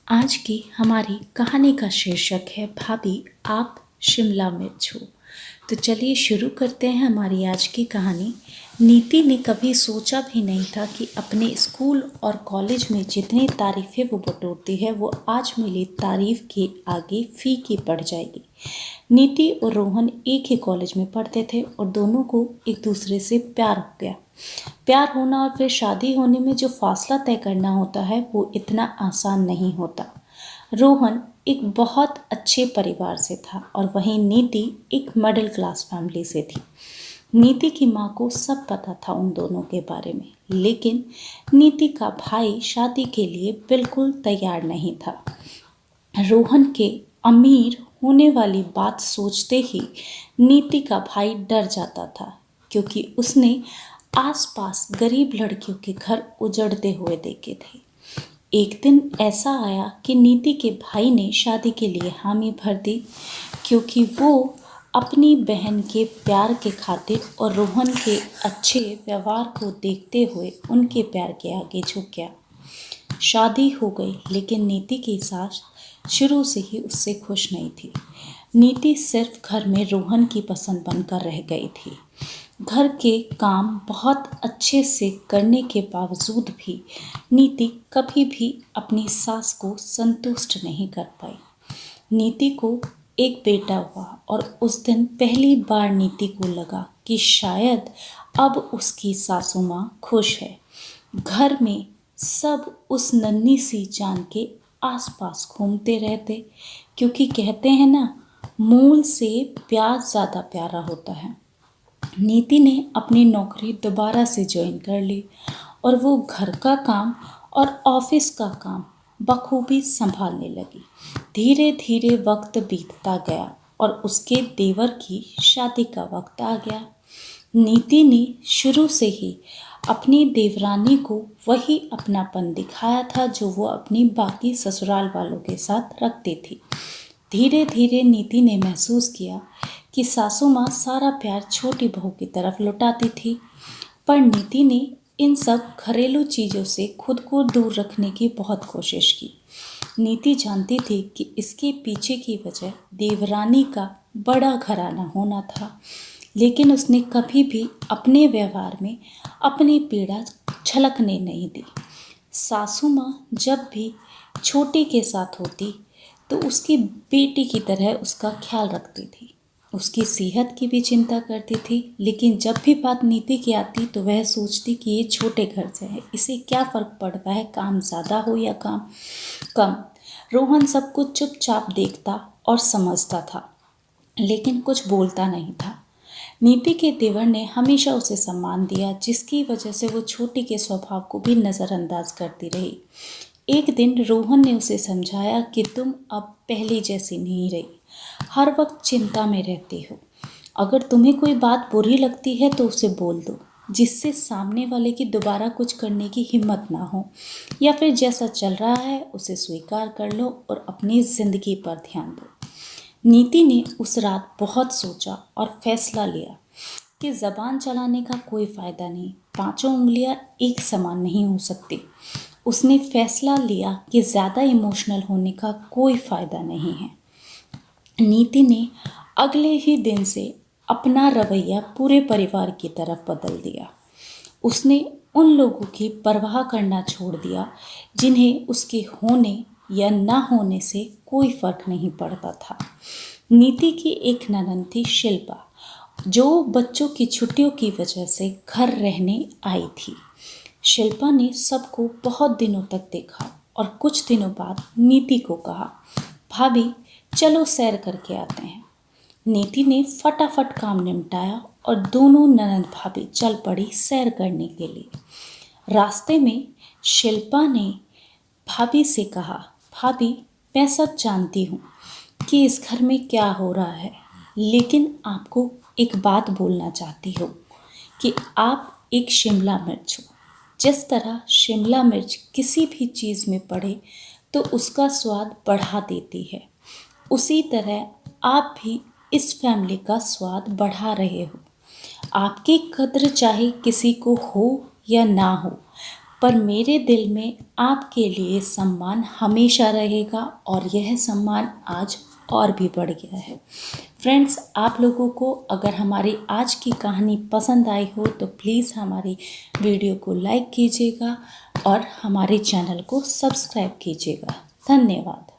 आज की हमारी कहानी का शीर्षक है भाभी आप शिमला मिर्च हो। तो चलिए शुरू करते हैं हमारी आज की कहानी। नीति ने कभी सोचा भी नहीं था कि अपने स्कूल और कॉलेज में जितनी तारीफ़ें वो बटोरती है वो आज मिली तारीफ़ के आगे फीकी पड़ जाएगी। नीति और रोहन एक ही कॉलेज में पढ़ते थे और दोनों को एक दूसरे से प्यार हो गया। प्यार होना और फिर शादी होने में जो फासला तय करना होता है वो इतना आसान नहीं होता। रोहन एक बहुत अच्छे परिवार से था और वहीं नीति एक मिडिल क्लास फैमिली से थी। नीति की माँ को सब पता था उन दोनों के बारे में, लेकिन नीति का भाई शादी के लिए बिल्कुल तैयार नहीं था। रोहन के अमीर होने वाली बात सोचते ही नीति का भाई डर जाता था, क्योंकि उसने आसपास गरीब लड़कियों के घर उजड़ते हुए देखे थे। एक दिन ऐसा आया कि नीति के भाई ने शादी के लिए हामी भर दी, क्योंकि वो अपनी बहन के प्यार के खातिर और रोहन के अच्छे व्यवहार को देखते हुए उनके प्यार के आगे झुक गया। शादी हो गई, लेकिन नीति की सास शुरू से ही उससे खुश नहीं थी। नीति सिर्फ घर में रोहन की पसंद बनकर रह गई थी। घर के काम बहुत अच्छे से करने के बावजूद भी नीति कभी भी अपनी सास को संतुष्ट नहीं कर पाई। नीति को एक बेटा हुआ और उस दिन पहली बार नीति को लगा कि शायद अब उसकी सासू माँ खुश है। घर में सब उस नन्ही सी जान के आसपास घूमते रहते, क्योंकि कहते हैं ना, मूल से प्याज ज़्यादा प्यारा होता है। नीति ने अपनी नौकरी दोबारा से ज्वाइन कर ली और वो घर का काम और ऑफिस का काम बखूबी संभालने लगी। धीरे धीरे वक्त बीतता गया और उसके देवर की शादी का वक्त आ गया। नीति ने शुरू से ही अपनी देवरानी को वही अपनापन दिखाया था जो वो अपनी बाकी ससुराल वालों के साथ रखती थी। धीरे धीरे नीति ने महसूस किया कि सासू माँ सारा प्यार छोटी बहू की तरफ लुटाती थी, पर नीति ने इन सब घरेलू चीज़ों से खुद को दूर रखने की बहुत कोशिश की। नीति जानती थी कि इसके पीछे की वजह देवरानी का बड़ा घराना होना था, लेकिन उसने कभी भी अपने व्यवहार में अपनी पीड़ा झलकने नहीं दी। सासू माँ जब भी छोटी के साथ होती तो उसकी बेटी की तरह उसका ख्याल रखती थी, उसकी सेहत की भी चिंता करती थी। लेकिन जब भी बात नीति की आती तो वह सोचती कि ये छोटे घर से है, इसे क्या फ़र्क पड़ता है, काम ज़्यादा हो या काम कम। रोहन सब कुछ चुपचाप देखता और समझता था, लेकिन कुछ बोलता नहीं था। नीति के देवर ने हमेशा उसे सम्मान दिया, जिसकी वजह से वो छोटी के स्वभाव को भी नज़रअंदाज करती रही। एक दिन रोहन ने उसे समझाया कि तुम अब पहले जैसी नहीं रही, हर वक्त चिंता में रहती हो। अगर तुम्हें कोई बात बुरी लगती है तो उसे बोल दो, जिससे सामने वाले की दोबारा कुछ करने की हिम्मत ना हो, या फिर जैसा चल रहा है उसे स्वीकार कर लो और अपनी ज़िंदगी पर ध्यान दो। नीति ने उस रात बहुत सोचा और फैसला लिया कि ज़बान चलाने का कोई फ़ायदा नहीं, पांचों उंगलियां एक समान नहीं हो सकती। उसने फैसला लिया कि ज़्यादा इमोशनल होने का कोई फ़ायदा नहीं है। नीति ने अगले ही दिन से अपना रवैया पूरे परिवार की तरफ बदल दिया। उसने उन लोगों की परवाह करना छोड़ दिया जिन्हें उसके होने या ना होने से कोई फर्क नहीं पड़ता था। नीति की एक ननद थी शिल्पा, जो बच्चों की छुट्टियों की वजह से घर रहने आई थी। शिल्पा ने सबको बहुत दिनों तक देखा और कुछ दिनों बाद नीति को कहा, भाभी चलो सैर करके आते हैं। नीति ने फटाफट काम निपटाया और दोनों ननद भाभी चल पड़ी सैर करने के लिए। रास्ते में शिल्पा ने भाभी से कहा, भाभी मैं सब जानती हूँ कि इस घर में क्या हो रहा है, लेकिन आपको एक बात बोलना चाहती हूँ कि आप एक शिमला मिर्च हो। जिस तरह शिमला मिर्च किसी भी चीज़ में पड़े तो उसका स्वाद बढ़ा देती है, उसी तरह आप भी इस फैमिली का स्वाद बढ़ा रहे हो। आपकी कद्र चाहे किसी को हो या ना हो, पर मेरे दिल में आपके लिए सम्मान हमेशा रहेगा और यह सम्मान आज और भी बढ़ गया है। फ्रेंड्स, आप लोगों को अगर हमारी आज की कहानी पसंद आई हो तो प्लीज़ हमारी वीडियो को लाइक कीजिएगा और हमारे चैनल को सब्सक्राइब कीजिएगा। धन्यवाद।